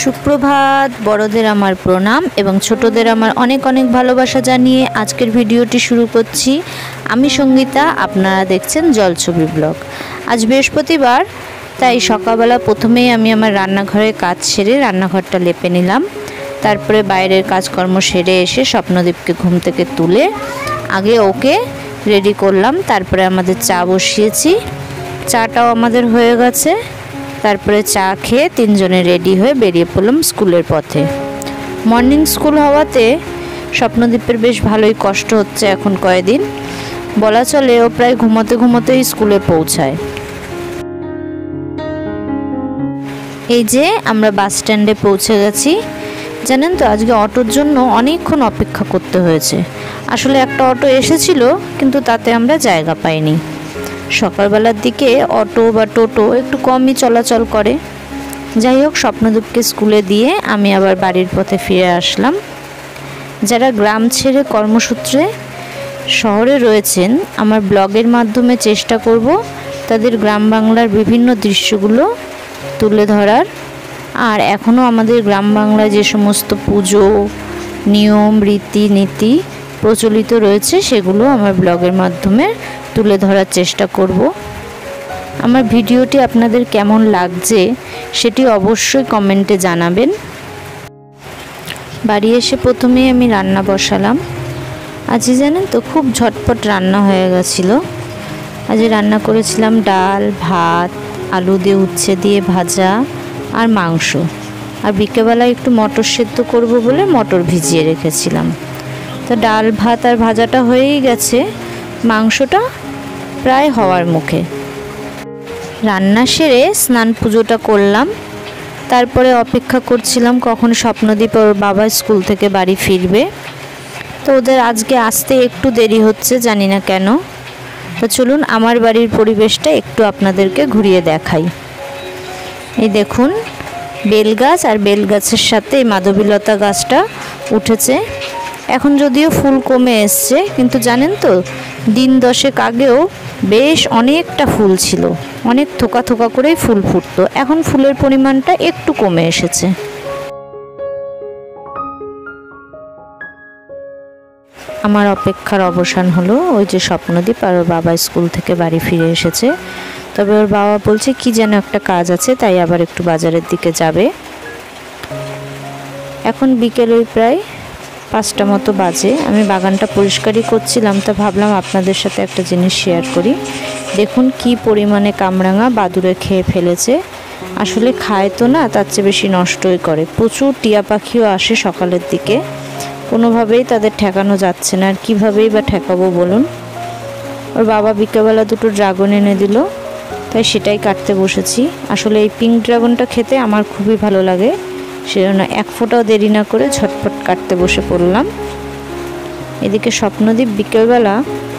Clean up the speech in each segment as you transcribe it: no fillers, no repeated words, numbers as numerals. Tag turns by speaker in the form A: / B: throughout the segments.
A: সুপ্রভাত, বড়দের আমার প্রণাম এবং ছোটদের আমার অনেক অনেক ভালোবাসা জানিয়ে আজকের ভিডিওটি শুরু করছি। আমি সঙ্গীতা, আপনারা দেখছেন জলছবি ব্লগ। আজ বৃহস্পতিবার, তাই সকালবেলা প্রথমেই আমি আমার রান্নাঘরের কাজ সেরে রান্নাঘরটা লেপে নিলাম। তারপরে বাইরের কাজকর্ম সেরে এসে স্বপ্নদীপকে ঘুম থেকে তুলে আগে ওকে রেডি করলাম। তারপরে আমাদের চা বসিয়েছি, চাটাও আমাদের হয়ে গেছে। তারপরে চা খেয়ে তিনজনে রেডি হয়ে বেরিয়ে পড়লাম স্কুলের পথে। মর্নিং স্কুল হওয়াতে স্বপ্নদীপের বেশ ভালোই কষ্ট হচ্ছে এখন কয়েকদিন, বলা চলে ও প্রায় ঘুমোতে ঘুমোতেই স্কুলে পৌঁছায়। এই যে আমরা বাস স্ট্যান্ডে পৌঁছে গেছি। জানেন তো, আজকে অটোর জন্য অনেকক্ষণ অপেক্ষা করতে হয়েছে। আসলে একটা অটো এসেছিল, কিন্তু তাতে আমরা জায়গা পাইনি। সকালবেলার দিকে অটো বা টোটো একটু কমই চলাচল করে। যাই হোক, স্বপ্নদীপকে স্কুলে দিয়ে আমি আবার বাড়ির পথে ফিরে আসলাম। যারা গ্রাম ছেড়ে কর্মসূত্রে শহরে রয়েছেন, আমার ব্লগের মাধ্যমে চেষ্টা করব তাদের গ্রাম বাংলার বিভিন্ন দৃশ্যগুলো তুলে ধরার। আর এখনও আমাদের গ্রাম বাংলায় যে সমস্ত পুজো, নিয়ম, রীতিনীতি প্রচলিত রয়েছে, সেগুলো আমার ব্লগের মাধ্যমে তুলে ধরার চেষ্টা করব। আমার ভিডিওটি আপনাদের কেমন লাগছে সেটি অবশ্যই কমেন্টে জানাবেন। বাড়ি এসে প্রথমেই আমি রান্না বসালাম। আজ জানেন তো, খুব ঝটপট রান্না হয়ে গেছিলো। আজ রান্না করেছিলাম ডাল, ভাত, আলু দিয়ে উচ্ছে দিয়ে ভাজা আর মাংস। আর বিকেলবেলায় একটু মটর সেদ্ধ করব বলে মটর ভিজিয়ে রেখেছিলাম। তো ডাল, ভাত আর ভাজাটা হয়েই গেছে, মাংসটা প্রায় হওয়ার মুখে। রান্না সেরে স্নান পুজোটা করলাম। তারপরে অপেক্ষা করছিলাম কখন স্বপ্নদীপ ওর বাবা স্কুল থেকে বাড়ি ফিরবে। তো ওদের আজকে আসতে একটু দেরি হচ্ছে, জানি না কেন। তো চলুন আমার বাড়ির পরিবেশটা একটু আপনাদেরকে ঘুরিয়ে দেখাই। এই দেখুন, বেলগাছ, আর বেলগাছের সাথে এই মাধবীলতা গাছটা উঠেছে। এখন যদিও ফুল কমে এসছে, কিন্তু জানেন তো, দিন 10 আগেও বেশ অনেকটা ফুল ছিল। অনেক থোকা থোকা করেই ফুল ফুটতো। এখন ফুলের পরিমাণটা একটু কমে এসেছে। আমার অপেক্ষার অবসান হলো। ওই যে স্বপ্নদীপ আর ওর বাবা স্কুল থেকে বাড়ি ফিরে এসেছে। তবে ওর বাবা বলছে কি যেন একটা কাজ আছে, তাই আবার একটু বাজারের দিকে যাবে। এখন বিকেল ওই প্রায় 5টা মতো বাজে। আমি বাগানটা পরিষ্কারই করছিলাম, তো ভাবলাম আপনাদের সাথে একটা জিনিস শেয়ার করি। দেখুন কি পরিমাণে কামরাঙা বাদুড়ে খেয়ে ফেলেছে। আসলে খায় তো না, তার চেয়ে বেশি নষ্টই করে। প্রচুর টিয়া পাখিও আসে সকালের দিকে, কোনোভাবেই তাদের ঠেকানো যাচ্ছে না। আর কীভাবেই বা ঠেকাবো বলুন। ওর বাবা বিকেলবেলা 2টো ড্রাগন এনে দিল, তাই সেটাই কাটতে বসেছি। আসলে এই পিঙ্ক ড্রাগনটা খেতে আমার খুবই ভালো লাগে, সেজন্য এক ফোঁটাও দেরি না করে ঝটপট কাটতে বসে পড়লাম। এদিকে স্বপ্নদীপ বিকেলবেলা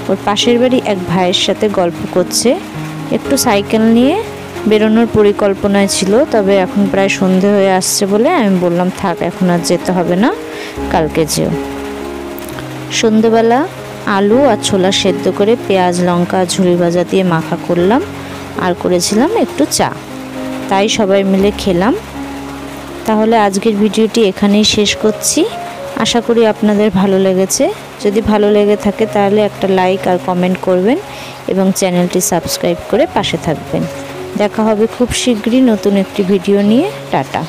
A: ওর পাশের বাড়ি এক ভাইয়ের সাথে গল্প করছে। একটু সাইকেল নিয়ে বেরোনোর পরিকল্পনায় ছিল, তবে এখন প্রায় সন্ধে হয়ে আসছে বলে আমি বললাম থাক, এখন আর যেতে হবে না, কালকে যেও। সন্ধেবেলা আলু আর ছোলা সেদ্ধ করে পেঁয়াজ, লঙ্কা, ঝুরি ভাজা দিয়ে মাখা করলাম, আর করেছিলাম একটু চা। তাই সবাই মিলে খেলাম। তাহলে আজকের ভিডিওটি এখানেই শেষ করছি। আশা করি আপনাদের ভালো লেগেছে। যদি ভালো লেগে থাকে তাহলে একটা লাইক আর কমেন্ট করবেন এবং চ্যানেলটি সাবস্ক্রাইব করে পাশে থাকবেন। দেখা হবে খুব শীঘ্রই নতুন একটি ভিডিও নিয়ে। টাটা।